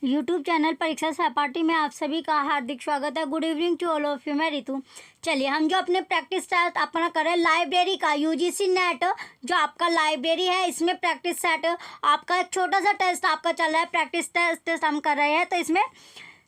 YouTube channel परीक्षा सहपाठी में आप सभी का हार्दिक स्वागत है। Good evening to all of you. मैं रितु। चलिए हम जो अपने प्रैक्टिस सेट अपना कर रहे हैं लाइब्रेरी का यूजीसी नेट जो आपका लाइब्रेरी है इसमें प्रैक्टिस सेट आपका एक छोटा सा टेस्ट आपका चल रहा है। प्रैक्टिस टेस्ट हम कर रहे हैं तो इसमें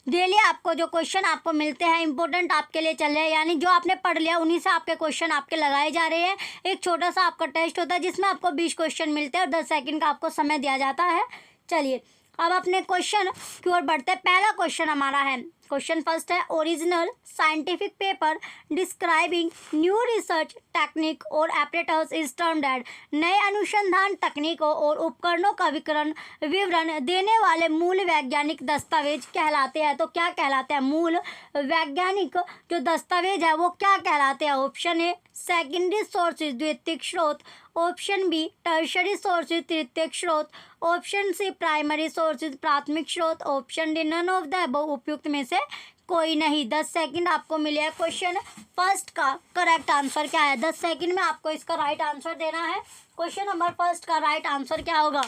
डेली आपको जो क्वेश्चन आपको मिलते हैं इंपॉर्टेंट आपके लिए चल रहे हैं, यानी जो आपने पढ़ लिया उन्हीं से आपके क्वेश्चन आपके लगाए जा रहे हैं। एक छोटा सा आपका टेस्ट होता है जिसमें आपको 20 क्वेश्चन मिलते हैं और 10 सेकंड का आपको समय दिया जाता है। चलिए अब अपने क्वेश्चन की ओर बढ़ते हैं। पहला क्वेश्चन हमारा है, क्वेश्चन फर्स्ट है, original scientific paper describing new research technique और एपरेटस इज टर्म्ड एट। नए अनुसंधान तकनीकों और उपकरणों का विवरण देने वाले मूल वैज्ञानिक दस्तावेज कहलाते हैं। तो क्या कहलाते हैं? मूल वैज्ञानिक जो दस्तावेज है वो क्या कहलाते हैं? ऑप्शन ए सेकेंडरी सोर्सेज द्वितीयक स्रोत, ऑप्शन बी टर्शरी सोर्सेज तृतीयक स्रोत, ऑप्शन सी प्राइमरी सोर्सेज प्राथमिक स्रोत, option D none of the above उपयुक्त में से कोई नहीं। 10 सेकंड आपको मिले हैं। क्वेश्चन फर्स्ट का करेक्ट आंसर क्या है? 10 सेकंड में आपको इसका राइट आंसर देना है। क्वेश्चन नंबर फर्स्ट का राइट आंसर क्या होगा?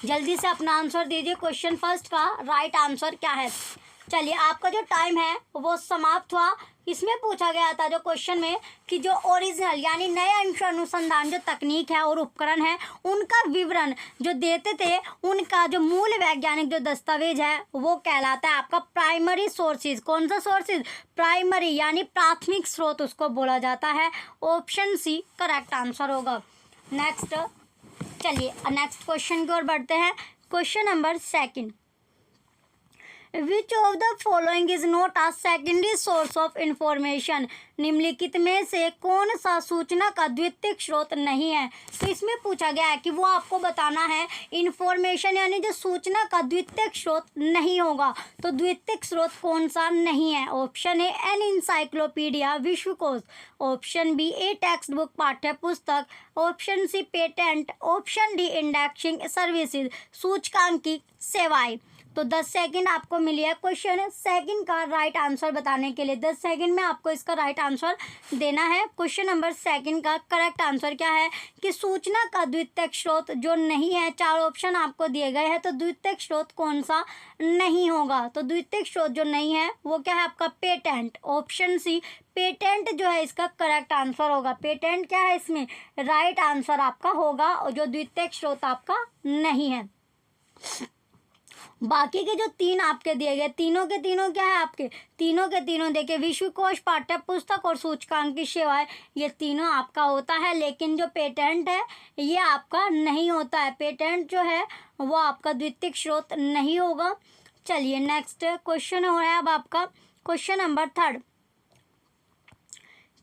जल्दी से अपना आंसर दीजिए। क्वेश्चन फर्स्ट का राइट आंसर क्या है? चलिए आपका जो टाइम है वो समाप्त हुआ। इसमें पूछा गया था जो क्वेश्चन में कि जो ओरिजिनल यानी नए अनुसंधान जो तकनीक है और उपकरण है उनका विवरण जो देते थे उनका जो मूल वैज्ञानिक जो दस्तावेज है वो कहलाता है आपका प्राइमरी सोर्सेज। कौन सा सोर्सेज? प्राइमरी यानी प्राथमिक स्रोत उसको बोला जाता है। ऑप्शन सी करेक्ट आंसर होगा। नेक्स्ट चलिए नेक्स्ट क्वेश्चन की ओर बढ़ते हैं। Question number second, which of the following is not a secondary source of information. निम्नलिखित में से कौन सा सूचना का द्वितीयक स्रोत नहीं है? तो इसमें पूछा गया है कि वो आपको बताना है इंफॉर्मेशन यानी जो सूचना का द्वितीयक स्रोत नहीं होगा। तो द्वितीयक स्रोत कौन सा नहीं है? ऑप्शन ए एन इंसाइक्लोपीडिया विश्वकोश, option B a textbook पाठ्य पुस्तक, option C patent, option D indexing services सूचकांकित सेवाएं। तो 10 सेकंड आपको मिली है क्वेश्चन सेकंड का राइट आंसर बताने के लिए। 10 सेकंड में आपको इसका राइट आंसर देना है। क्वेश्चन नंबर सेकंड का करेक्ट आंसर क्या है कि सूचना का द्वितीयक स्रोत जो नहीं है, 4 ऑप्शन आपको दिए गए हैं, तो द्वितीयक स्रोत कौन सा नहीं होगा? तो द्वितीयक स्रोत जो नहीं है वो क्या है आपका? पेटेंट। ऑप्शन सी पेटेंट जो है इसका करेक्ट आंसर होगा। पेटेंट क्या है इसमें राइट आंसर आपका होगा और जो द्वितीयक स्रोत आपका नहीं है। बाकी के जो 3 आपके दिए गए तीनों के तीनों क्या है आपके? तीनों के तीनों देखिए विश्वकोश पाठ्य पुस्तक और सूचकांकित सेवाएं ये तीनों आपका होता है, लेकिन जो पेटेंट है ये आपका नहीं होता है। पेटेंट जो है वो आपका द्वितीयक स्रोत नहीं होगा। चलिए नेक्स्ट क्वेश्चन हो रहा है अब आपका question number third.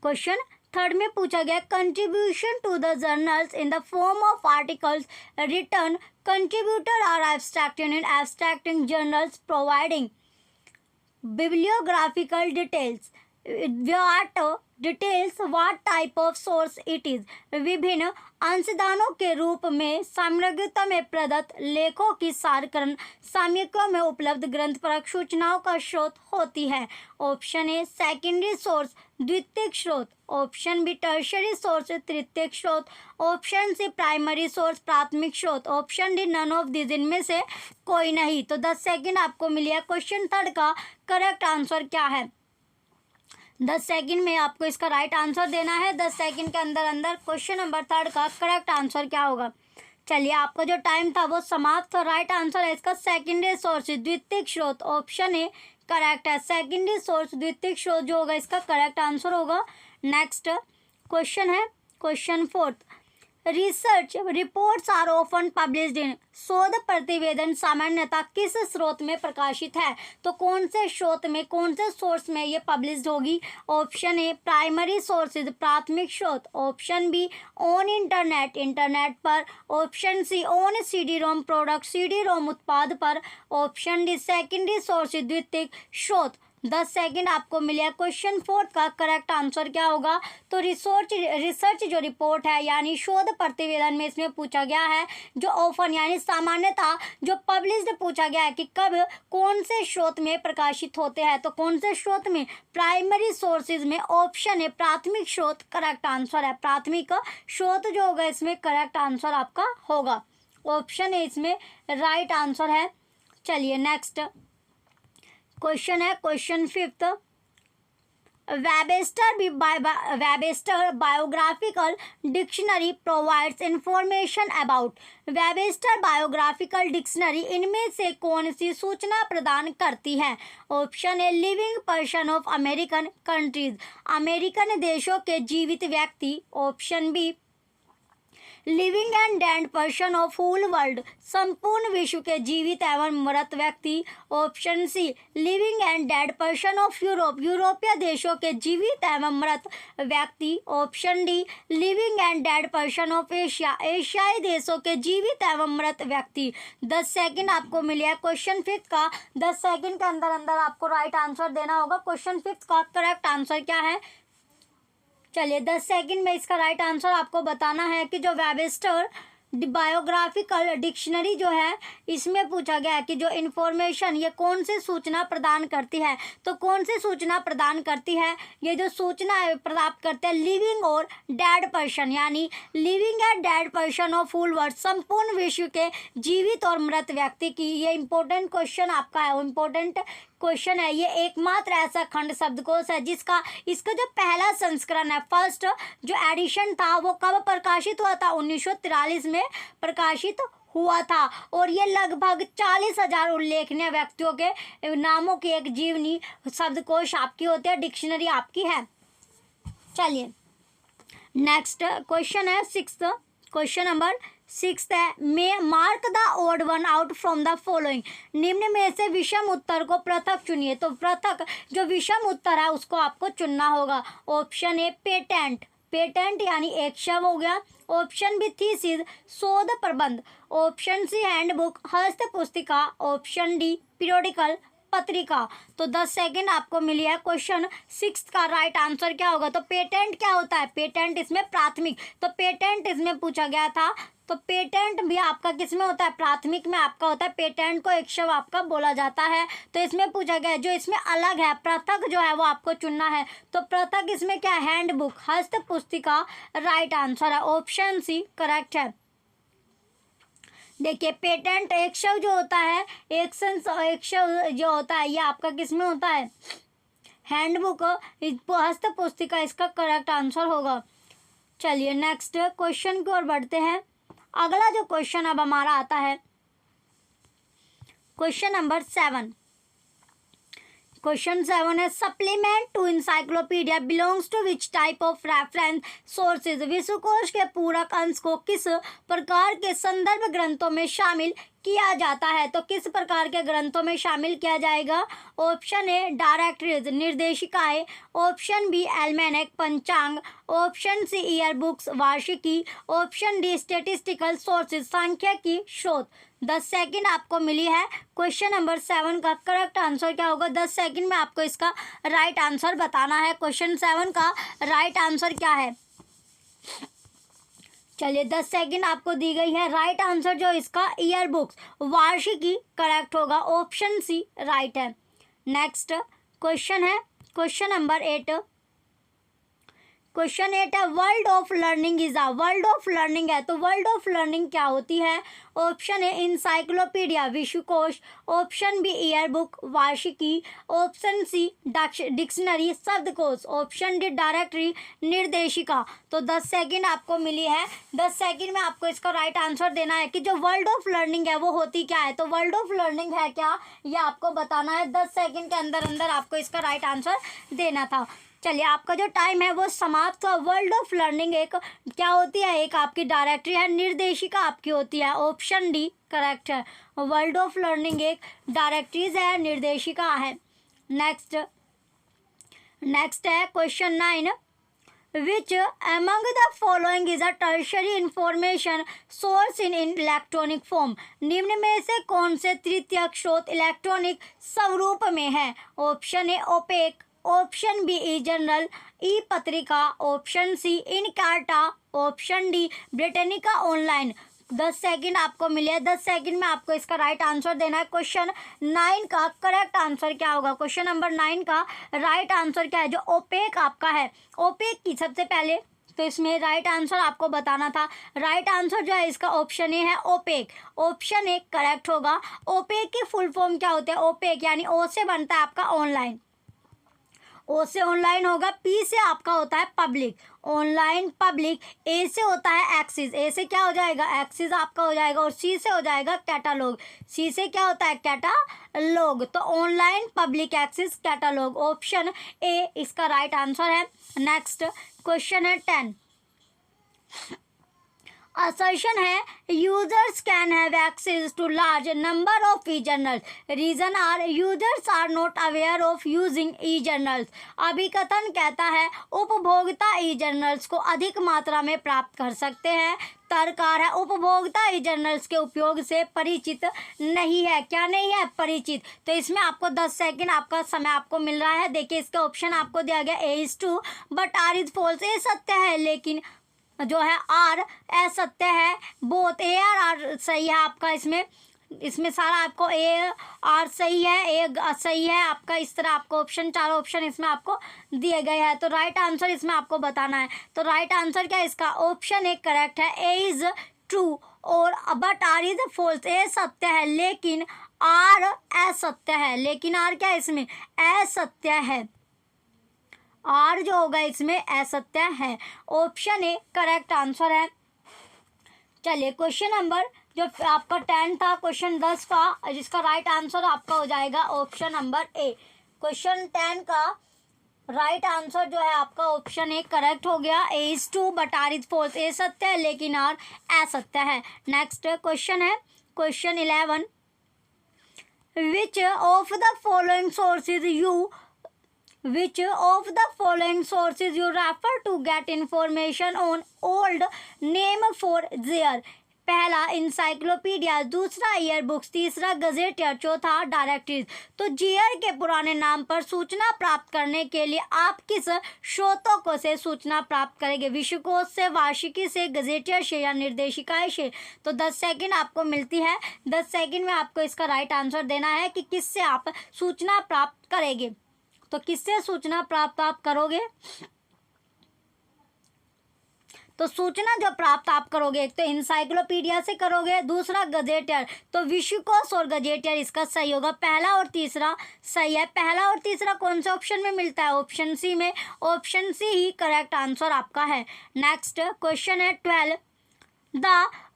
Question third में पूछा गया contribution to the journals in the form of articles written contributor are abstracting in abstracting journals providing bibliographical details what type of source it is। विभिन्न अंशदानों के रूप में सामग्रिता में प्रदत्त लेखों की सारकरण सामयिकों में उपलब्ध ग्रंथपरक सूचनाओं का स्रोत होती है। ऑप्शन ए सेकेंडरी सोर्स द्वितीयक स्रोत, ऑप्शन बी टर्शरी सोर्स तृतीयक स्रोत, ऑप्शन सी प्राइमरी सोर्स प्राथमिक स्रोत, option D none of this इनमें से कोई नहीं। तो 10 सेकंड आपको मिली है। क्वेश्चन थर्ड का करेक्ट आंसर क्या है? 10 सेकंड में आपको इसका राइट आंसर देना है। 10 सेकंड के अंदर अंदर क्वेश्चन नंबर थर्ड का करेक्ट आंसर क्या होगा? चलिए आपका जो टाइम था वो समाप्त। तो राइट आंसर है इसका सेकेंडरी सोर्स द्वितीयक स्रोत। ऑप्शन ए करेक्ट है। सेकेंडरी सोर्स द्वितीयक स्रोत जो होगा इसका करेक्ट आंसर होगा। नेक्स्ट क्वेश्चन है question fourth, research reports are often published in. शोध प्रतिवेदन सामान्यतः किस स्रोत में प्रकाशित है? तो कौन से स्रोत में कौन से सोर्स में ये पब्लिश्ड होगी? ऑप्शन ए प्राइमरी सोर्सेज प्राथमिक स्रोत, option B on internet internet पर, option C on CD ROM product CD ROM उत्पाद पर, ऑप्शन डी सेकेंडरी सोर्सेज द्वितीयक स्रोत। 10 सेकंड आपको मिले। क्वेश्चन फोर्थ का करेक्ट आंसर क्या होगा? तो रिसर्च जो रिपोर्ट है यानी शोध प्रतिवेदन में इसमें पूछा गया है जो ओपन यानी सामान्यतः जो पब्लिश्ड पूछा गया है कि कब कौन से स्रोत में प्रकाशित होते हैं। तो कौन से स्रोत में? प्राइमरी सोर्सेज में। ऑप्शन है प्राथमिक स्रोत करेक्ट आंसर है। प्राथमिक स्रोत जो होगा इसमें करेक्ट आंसर आपका होगा। ऑप्शन है इसमें राइट आंसर है। चलिए नेक्स्ट क्वेश्चन है question 5th। Webster biographical dictionary provides information about। Webster biographical dictionary इनमें से कौन सी सूचना प्रदान करती है? Option A living person of American countries, American देशों के जीवित व्यक्ति। Option B living and dead person of whole world, संपूर्ण विश्व के जीवित एवं मृत व्यक्ति। Option C living and dead person of Europe, यूरोपीय देशों के जीवित एवं मृत व्यक्ति। Option D living and dead person of Asia, एशियाई देशों के जीवित एवं मृत व्यक्ति। 10 सेकंड आपको मिले हैं क्वेश्चन 5 का। 10 सेकंड के अंदर अंदर आपको राइट आंसर देना होगा। क्वेश्चन 5 का करेक्ट आंसर क्या है? चलिए 10 सेकंड में इसका राइट आंसर आपको बताना है कि जो वेबस्टर बायोग्राफिकल डिक्शनरी जो है इसमें पूछा गया है कि जो इन्फॉर्मेशन ये कौन सी सूचना प्रदान करती है। तो कौन सी सूचना प्रदान करती है? ये जो सूचना है प्राप्त करते हैं लिविंग और डेड पर्सन, यानी living and dead person of whole world, संपूर्ण विश्व के जीवित और मृत व्यक्ति की। ये इंपॉर्टेंट क्वेश्चन आपका है, इम्पोर्टेंट क्वेश्चन है। ये एकमात्र ऐसा खंड शब्दकोश है जिसका इसका जो पहला संस्करण है, फर्स्ट जो एडिशन था वो कब प्रकाशित हुआ था? 1943 में प्रकाशित हुआ था। और ये लगभग 40,000 उल्लेखनीय व्यक्तियों के नामों की एक जीवनी शब्दकोश आपकी होती है, डिक्शनरी आपकी है। चलिए नेक्स्ट क्वेश्चन है 6th, क्वेश्चन नंबर 6 है may mark the odd one out from the following. निम्न में से विषम उत्तर को पृथक चुनिए। तो पृथक जो विषम उत्तर है उसको आपको चुनना होगा। ऑप्शन ए पेटेंट, पेटेंट यानी एक शब्द हो गया। ऑप्शन बी थीसिस, शोध प्रबंध। ऑप्शन सी हैंडबुक, हस्त पुस्तिका। ऑप्शन डी पीरियोडिकल, पत्रिका। तो 10 सेकंड आपको मिली है। क्वेश्चन 6 का राइट आंसर क्या होगा? तो पेटेंट क्या होता है? पेटेंट इसमें प्राथमिक, तो पेटेंट इसमें पूछा गया था। तो पेटेंट भी आपका किस में होता है? प्राथमिक में आपका होता है। पेटेंट को एक शब्द आपका बोला जाता है। तो इसमें पूछा गया है जो इसमें अलग है, पृथक जो है वो आपको चुनना है। तो पृथक इसमें क्या है? हैंडबुक, हस्त पुस्तिका राइट आंसर है। ऑप्शन सी करेक्ट है। देखिए पेटेंट एक शब्द जो होता है, एक शब्द जो होता है ये आपका किस में होता है? हैंडबुक, हस्त पुस्तिका इसका करेक्ट आंसर होगा। चलिए नेक्स्ट क्वेश्चन की ओर बढ़ते हैं। अगला जो क्वेश्चन अब हमारा आता है क्वेश्चन नंबर 7। क्वेश्चन 7 है supplement to encyclopedia belongs to which type of reference sources. विश्वकोश के पूरक अंश को किस प्रकार के संदर्भ ग्रंथों में शामिल किया जाता है? तो किस प्रकार के ग्रंथों में शामिल किया जाएगा? ऑप्शन ए डायरेक्टरीज, निर्देशिकाएं। ऑप्शन बी एल्मेनेक, पंचांग। ऑप्शन सी ईयर बुक्स, वार्षिकी। ऑप्शन डी स्टेटिस्टिकल सोर्सेज, सांख्यिकी स्रोत। 10 सेकंड आपको मिली है। क्वेश्चन नंबर 7 का करेक्ट आंसर क्या होगा? 10 सेकंड में आपको इसका राइट आंसर बताना है। क्वेश्चन 7 का राइट आंसर क्या है? चलिए 10 सेकंड आपको दी गई है। राइट आंसर जो इसका ईयर बुक्स, वार्षिकी करेक्ट होगा। ऑप्शन सी राइट है। नेक्स्ट क्वेश्चन है क्वेश्चन नंबर 8। क्वेश्चन 8 है world of learning is a. World of learning है तो वर्ल्ड ऑफ लर्निंग क्या होती है? ऑप्शन है इंसाइक्लोपीडिया, विश्वकोश। ऑप्शन बी ईयर बुक, वार्षिकी। ऑप्शन सी डिक्शनरी, शब्दकोश। ऑप्शन डी डायरेक्टरी, निर्देशिका। तो 10 सेकंड आपको मिली है। 10 सेकंड में आपको इसका राइट आंसर देना है कि जो वर्ल्ड ऑफ लर्निंग है वो होती क्या है। तो वर्ल्ड ऑफ लर्निंग है क्या, ये आपको बताना है। 10 सेकंड के अंदर अंदर आपको इसका राइट आंसर देना था। चलिए आपका जो टाइम है वो समाप्त हुआ। वर्ल्ड ऑफ लर्निंग एक क्या होती है? एक आपकी डायरेक्टरी है, निर्देशिका आपकी होती है। ऑप्शन डी करेक्ट है। वर्ल्ड ऑफ लर्निंग एक डायरेक्टरीज है, निर्देशिका है। नेक्स्ट है question 9। Which among the following is a tertiary information source in electronic form। निम्न में से कौन से तृतीयक स्रोत इलेक्ट्रॉनिक स्वरूप में है? Option A OPAC. Option B e journal, e पत्रिका। Option C Encarta. Option D Britannica online. 10 second आपको मिले। 10 सेकंड में आपको इसका राइट आंसर देना है। क्वेश्चन 9 का करेक्ट आंसर क्या होगा? क्वेश्चन नंबर 9 का राइट आंसर क्या है? जो ओपेक आपका है, ओपेक की सबसे पहले तो इसमें राइट आंसर आपको बताना था। राइट आंसर जो है इसका ऑप्शन ए है ओपेक। ऑप्शन ए करेक्ट होगा। ओपेक की फुल फॉर्म क्या होता है? ओपेक यानी ओ से बनता है आपका ऑनलाइन, ओ से ऑनलाइन होगा, पी से आपका होता है पब्लिक, ऑनलाइन पब्लिक, ए से होता है एक्सिस, ए से क्या हो जाएगा? एक्सिस आपका हो जाएगा, और सी से हो जाएगा कैटालॉग, सी से क्या होता है? कैटालॉग। तो online public axis catalogue, option A इसका राइट आंसर है। नेक्स्ट क्वेश्चन है 10। assertion है users can have access to large number of e-journals. Reason are users are not aware of using e-journals. अभिकथन कहता है उपभोक्ता e-journals को अधिक मात्रा में प्राप्त कर सकते हैं। तर्ककार है उपभोक्ता ई-जर्नल्स के उपयोग से परिचित नहीं है। क्या नहीं है? परिचित। तो इसमें आपको 10 सेकंड आपका समय आपको मिल रहा है। देखिए इसका ऑप्शन आपको दिया गया A is true but R is false. A सत्य है लेकिन जो है आर असत्य है। बोथ ए और आर सही है आपका। इसमें सारा आपको ए आर सही है, ए सही है आपका। इस तरह आपको ऑप्शन, चारों ऑप्शन इसमें आपको दिए गए हैं। तो राइट आंसर इसमें आपको बताना है। तो राइट आंसर क्या है इसका? ऑप्शन ए करेक्ट है, ए इज ट्रू और but R is false. A सत्य है लेकिन आर असत्य है। लेकिन आर क्या है इसमें? असत्य है। आर जो होगा इसमें असत्य है। ऑप्शन ए करेक्ट आंसर है। चलिए क्वेश्चन नंबर जो आपका 10 था, क्वेश्चन 10 का, जिसका राइट आंसर आपका हो जाएगा ऑप्शन नंबर ए। क्वेश्चन 10 का राइट आंसर जो है आपका ऑप्शन ए करेक्ट हो गया। A is true but R is false. A सत्य है लेकिन आर असत्य है। नेक्स्ट क्वेश्चन है question 11। Which of the following sources you Which of the following sources you refer to get information on old name for their? पहला encyclopedia, दूसरा year books, तीसरा gazetteer, चौथा डायरेक्टरीज। तो जीआर के पुराने नाम पर सूचना प्राप्त करने के लिए आप किस स्रोतों को से सूचना प्राप्त करेंगे? विश्वकोश से, वार्षिकी से, गजेटियर से या निर्देशिकाएं से? तो 10 सेकंड आपको मिलती है। 10 सेकंड में आपको इसका राइट आंसर देना है कि किससे आप सूचना प्राप्त करेंगे। तो किससे सूचना प्राप्त आप करोगे? तो सूचना जो प्राप्त आप करोगे एक तो इंसाइक्लोपीडिया से करोगे, दूसरा गजेटियर। तो विश्वकोश और गजेटियर इसका सही होगा। पहला और तीसरा सही है। पहला और तीसरा कौन से ऑप्शन में मिलता है? ऑप्शन सी में। ऑप्शन सी ही करेक्ट आंसर आपका है। नेक्स्ट क्वेश्चन है 12। The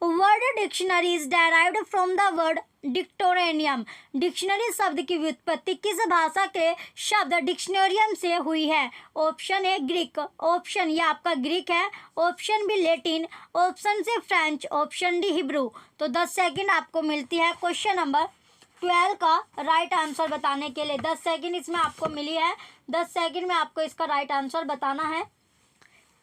word dictionary is derived from the word dictionarium. Dictionary शब्द की व्युत्पत्ति किस भाषा के शब्द डिक्शनरियम से हुई है? ऑप्शन ए ग्रीक, ऑप्शन ये आपका ग्रीक है, option B Latin, option C French, option D Hebrew. तो 10 सेकंड आपको मिलती है क्वेश्चन नंबर 12 का राइट आंसर बताने के लिए। 10 सेकंड इसमें आपको मिली है। 10 सेकंड में आपको इसका राइट आंसर बताना है।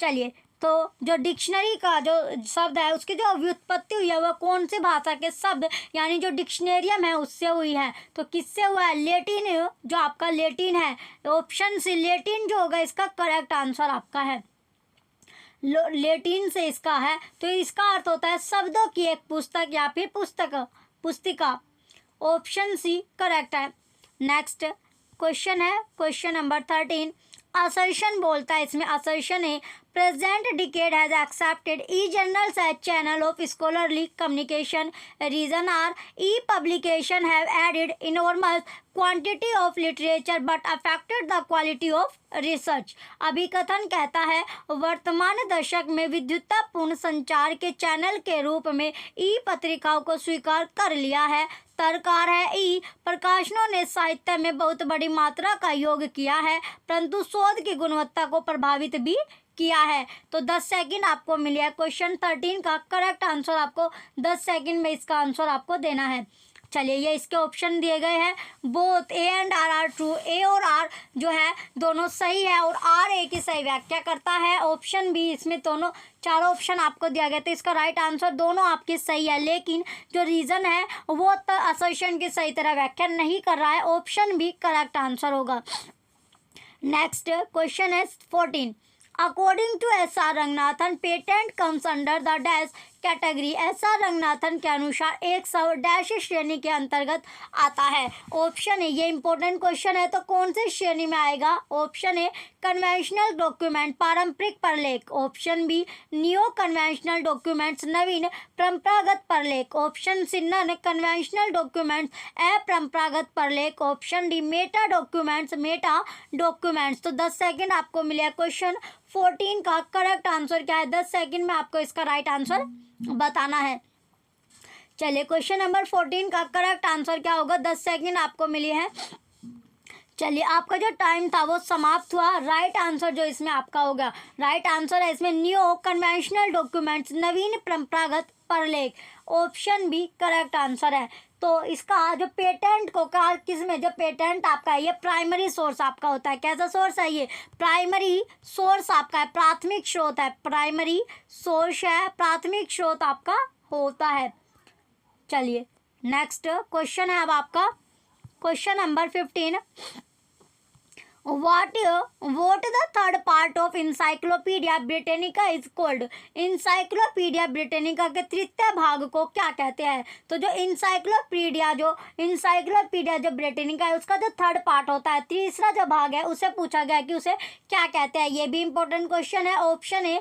चलिए तो जो डिक्शनरी का जो शब्द है उसकी जो व्युत्पत्ति हुई है वह कौन सी भाषा के शब्द यानी जो डिक्शनरियम है उससे हुई है? तो किससे हुआ है? लेटिन, जो आपका लेटिन है। ऑप्शन सी लेटिन जो होगा इसका करेक्ट आंसर आपका है। लेटिन से इसका है। तो इसका अर्थ होता है शब्दों की एक पुस्तक या फिर पुस्तिका। ऑप्शन सी करेक्ट है। नेक्स्ट क्वेश्चन है क्वेश्चन नंबर 13। असर्शन बोलता है इसमें, असर्शन है present decade has accepted e-journals as channel of scholarly communication. Reason are e-publication have added enormous quantity of literature but affected the quality of research. अभिकथन कहता है वर्तमान दशक में विद्युतपूर्ण संचार के चैनल के रूप में ई पत्रिकाओं को स्वीकार कर लिया है। तर्ककार है ई प्रकाशनों ने साहित्य में बहुत बड़ी मात्रा का योग किया है परंतु शोध की गुणवत्ता को प्रभावित भी किया है। तो 10 सेकंड आपको मिली है। क्वेश्चन 13 का करेक्ट आंसर आपको 10 सेकंड में इसका आंसर आपको देना है। चलिए ये इसके ऑप्शन दिए गए हैं। Both A and R are true. A और आर जो है दोनों सही है और आर ए की सही व्याख्या करता है। ऑप्शन बी, इसमें दोनों चारों ऑप्शन आपको दिया गया। तो इसका राइट आंसर दोनों आपकी सही है लेकिन जो रीज़न है वो असर्शन की सही तरह व्याख्या नहीं कर रहा है। ऑप्शन बी करेक्ट आंसर होगा। नेक्स्ट क्वेश्चन है 14। According to S.R. Ranganathan, patent comes under the dash category SR Ranganathan के अनुसार 100 डैश श्रेणी के अंतर्गत आता है? ऑप्शन ए, ये इंपॉर्टेंट क्वेश्चन है, तो कौन सी श्रेणी में आएगा? ऑप्शन ए कन्वेंशनल डॉक्यूमेंट पारंपरिक प्रलेख, option B new conventional documents नवीन परंपरागत प्रलेख, option C non conventional documents अपरंपरागत प्रलेख, ऑप्शन डी मेटा डॉक्यूमेंट्स। तो 10 सेकंड आपको मिले। क्वेश्चन 14 का करेक्ट आंसर क्या है? 10 सेकंड में आपको इसका राइट आंसर बताना है। चलिए, क्वेश्चन नंबर 14 का करेक्ट आंसर क्या होगा? 10 सेकंड आपको मिली है। चलिए, आपका जो टाइम था वो समाप्त हुआ। राइट आंसर जो इसमें आपका होगा, राइट आंसर है इसमें न्यू कन्वेंशनल डॉक्यूमेंट्स नवीन परंपरागत प्रलेख, ऑप्शन बी करेक्ट आंसर है। तो इसका जो पेटेंट को कहा किसमें, जो पेटेंट आपका है ये प्राइमरी सोर्स आपका होता है। कैसा सोर्स है ये? प्राइमरी सोर्स आपका है, प्राथमिक स्रोत है, प्राइमरी सोर्स है, प्राथमिक स्रोत आपका होता है। चलिए, नेक्स्ट क्वेश्चन है अब आपका question number 15। what the third part of encyclopedia britannica is called? encyclopedia britannica के तृतीय भाग को क्या कहते हैं? तो जो encyclopedia जो ब्रिटेनिका है उसका जो थर्ड पार्ट होता है, तीसरा जो भाग है, उसे पूछा गया कि उसे क्या कहते हैं। ये भी इंपॉर्टेंट क्वेश्चन है। Option A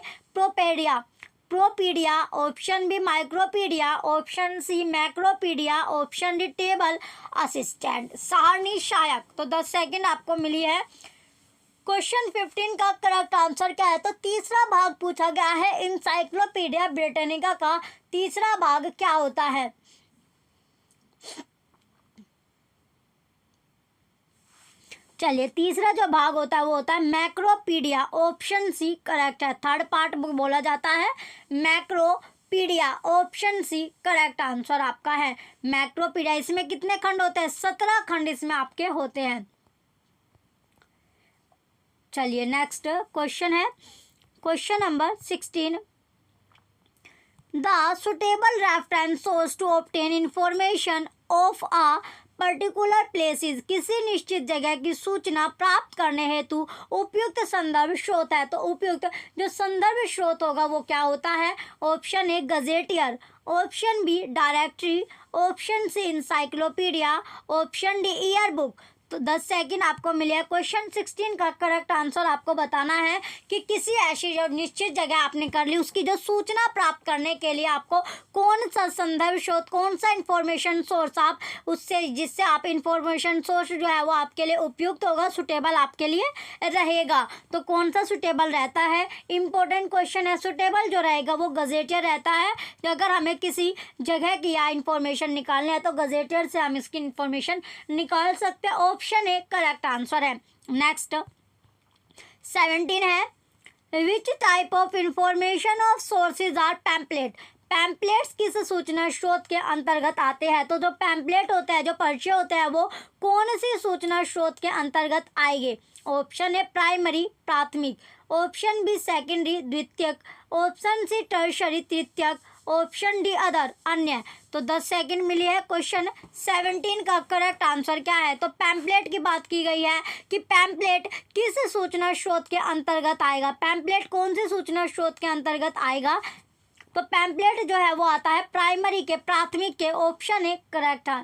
Propaedia, option B Micropaedia, option C Macropaedia, option D table assistant सारणी सहायक। तो 10 सेकंड आपको मिली है। क्वेश्चन 15 का करेक्ट आंसर क्या है? तो तीसरा भाग पूछा गया है। इंसाइक्लोपीडिया ब्रिटानिका का तीसरा भाग क्या होता है? चलिए, तीसरा जो भाग होता है वो होता है मैक्रोपीडिया, ऑप्शन सी करेक्ट है। थर्ड पार्ट बोला जाता है मैक्रोपीडिया, ऑप्शन सी करेक्ट आंसर आपका है। मैक्रोपीडिया, इसमें कितने खंड होते हैं? 17 खंड इसमें आपके होते हैं। चलिए, नेक्स्ट क्वेश्चन है question number 16। The suitable reference source to obtain information of a particular places, किसी निश्चित जगह की सूचना प्राप्त करने हेतु उपयुक्त संदर्भ स्रोत है। तो उपयुक्त जो संदर्भ स्रोत होगा वो क्या होता है? Option A gazetteer, option B directory, option C encyclopedia, option D year book. तो 10 सेकंड आपको मिले हैं। क्वेश्चन 16 का करेक्ट आंसर आपको बताना है कि किसी ऐसी जो निश्चित जगह आपने कर ली उसकी जो सूचना प्राप्त करने के लिए आपको कौन सा संदर्भ स्रोत, कौन सा इंफॉर्मेशन सोर्स आप उससे जिससे आप इंफॉर्मेशन सोर्स जो है वो आपके लिए उपयुक्त होगा, सुटेबल आपके लिए रहेगा। तो कौन सा सुटेबल रहता है? इंपॉर्टेंट क्वेश्चन है। सुटेबल जो रहेगा वो गजेटियर रहता है। तो अगर हमें किसी जगह की या इंफॉर्मेशन निकालनी है तो गजेटियर से हम इसकी इंफॉर्मेशन निकाल सकते हैं। ऑप्शन ए करेक्ट आंसर है। नेक्स्ट 17 है, which type of information of sources are pamphlet? Pamphlets किस सूचना स्रोत के अंतर्गत आते हैं? तो जो पैम्पलेट होते हैं, जो पर्चे होते हैं, वो कौन सी सूचना स्रोत के अंतर्गत आएंगे? ऑप्शन ए प्राइमरी प्राथमिक, ऑप्शन बी सेकेंडरी द्वितीयक, ऑप्शन सी टर्शरी तृतीयक, ऑप्शन डी अदर अन्य। तो 10 सेकंड मिली है। क्वेश्चन 17 का करेक्ट आंसर क्या है? तो पैम्पलेट की बात की गई है कि पैम्पलेट किस सूचना स्रोत के अंतर्गत आएगा। पैम्पलेट कौन सी सूचना स्रोत के अंतर्गत आएगा? तो पैम्पलेट जो है वो आता है प्राइमरी के, प्राथमिक के। ऑप्शन ए करेक्ट है।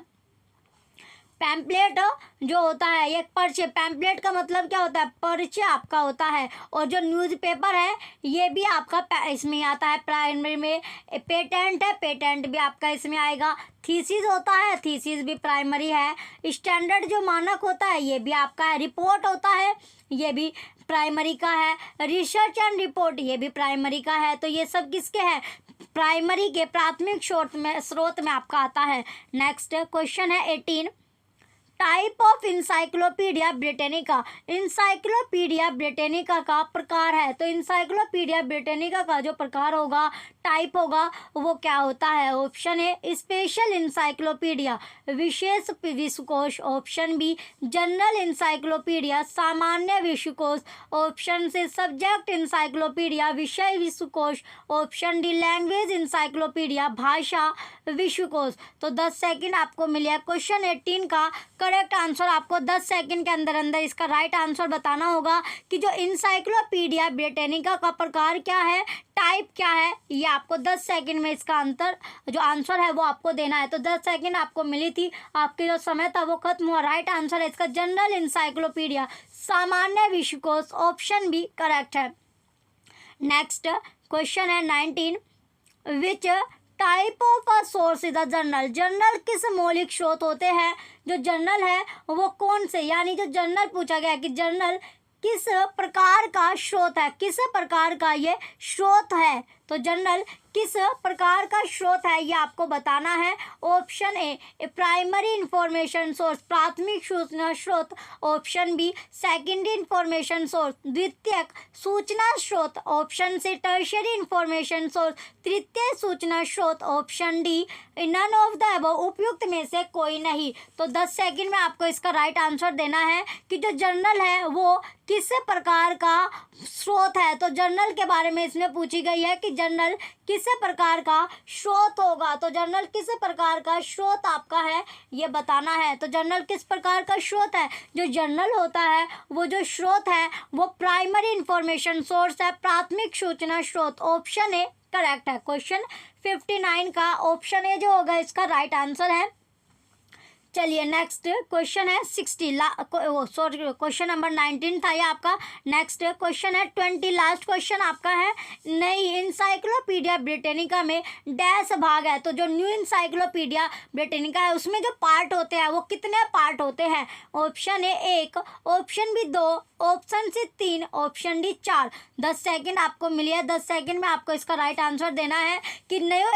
पैम्पलेट जो होता है ये पर्चे, पैम्पलेट का मतलब क्या होता है? पर्चे आपका होता है। और जो न्यूज़पेपर है ये भी आपका इसमें आता है प्राइमरी में। पेटेंट है, पेटेंट भी आपका इसमें आएगा। थीसिस होता है, थीसिस भी प्राइमरी है। स्टैंडर्ड जो मानक होता है ये भी आपका है। रिपोर्ट होता है ये भी प्राइमरी का है। रिसर्च एंड रिपोर्ट ये भी प्राइमरी का है। तो ये सब किसके हैं? प्राइमरी के, प्राथमिक स्रोत में आपका आता है। नेक्स्ट क्वेश्चन है 18, type of encyclopedia Britannica. Encyclopedia Britannica का प्रकार है। तो इंसाइक्लोपीडिया ब्रिटानिका का जो प्रकार होगा, टाइप होगा, वो क्या होता है? ऑप्शन ए स्पेशल इंसाइक्लोपीडिया विशेष विश्वकोश, ऑप्शन बी जनरल इंसाइक्लोपीडिया सामान्य विश्वकोश, ऑप्शन सी सब्जेक्ट इंसाइक्लोपीडिया विषय विश्वकोश, ऑप्शन डी लैंग्वेज इंसाइक्लोपीडिया भाषा विश्वकोश। तो 10 सेकंड आपको मिले। क्वेश्चन 18 का करेक्ट आंसर आपको 10 सेकंड के अंदर अंदर इसका राइट आंसर बताना होगा कि जो इंसाइक्लोपीडिया ब्रिटानिका का प्रकार क्या है, टाइप क्या है। ये आपको 10 सेकंड में इसका जो आंसर है वो आपको देना है। तो 10 सेकंड आपको मिली थी, आपके जो समय था वो खत्म हुआ। राइट आंसर है इसका जनरल इंसाइक्लोपीडिया, सामान्य विश्वकोश, ऑप्शन बी करेक्ट है। नेक्स्ट क्वेश्चन है 19, विच type of a source is a journal. Journal किस मौलिक स्रोत होते हैं। जो जर्नल है वो कौन से, यानी जो जर्नल पूछा गया है कि जर्नल किस प्रकार का स्रोत है, किस प्रकार का ये स्रोत है। तो जर्नल किस प्रकार का स्रोत है ये आपको बताना है। Option A primary information source, प्राथमिक सूचना स्रोत। Option B secondary information source, द्वितीयक सूचना स्रोत। Option C tertiary information source, तृतीय सूचना स्रोत। Option D none of the above, उपयुक्त में से कोई नहीं। तो 10 सेकंड में आपको इसका राइट आंसर देना है कि जो जर्नल है वो किस प्रकार का स्रोत है। तो जर्नल के बारे में इसमें पूछी गई है कि जर्नल किस प्रकार का स्रोत होगा। तो जर्नल किस प्रकार का स्रोत आपका है ये बताना है। तो जर्नल किस प्रकार का स्रोत है। जो जर्नल होता है वो जो स्रोत है वो प्राइमरी इंफॉर्मेशन सोर्स है, प्राथमिक सूचना स्रोत। ऑप्शन ए करेक्ट है। क्वेश्चन 59 का ऑप्शन ए जो होगा इसका राइट आंसर है। चलिए नेक्स्ट क्वेश्चन है 60, सॉरी क्वेश्चन नंबर 19 था ये आपका। नेक्स्ट क्वेश्चन है 20, लास्ट क्वेश्चन आपका है। नई इंसाइक्लोपीडिया ब्रिटानिका में डैश भाग है। तो जो न्यू इंसाइक्लोपीडिया ब्रिटानिका है उसमें जो पार्ट होते हैं वो कितने पार्ट होते हैं। Option A 1, option B 2, option C 3, option D 4। 10 second आपको मिली है। 10 सेकंड में आपको इसका राइट आंसर देना है कि न्यू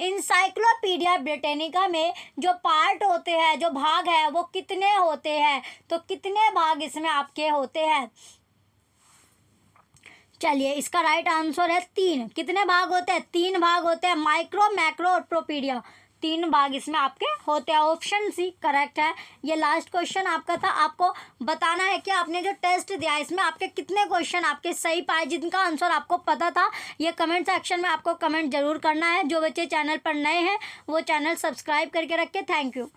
इंसाइक्लोपीडिया ब्रिटानिका में जो पार्ट होते हैं, जो भाग है वो कितने होते हैं। तो कितने भाग इसमें आपके होते हैं। चलिए इसका राइट आंसर है 3। कितने भाग होते हैं। 3 भाग होते हैं, माइक्रो, मैक्रो और प्रोपीडिया। 3 भाग इसमें आपके होते हैं। ऑप्शन सी करेक्ट है। ये लास्ट क्वेश्चन आपका था। आपको बताना है कि आपने जो टेस्ट दिया इसमें आपके कितने क्वेश्चन आपके सही पाए। जिनका आंसर आपको पता था ये कमेंट सेक्शन में आपको कमेंट जरूर करना है। जो बच्चे चैनल पर नए हैं वो चैनल सब्सक्राइब करके रखें। Thank you.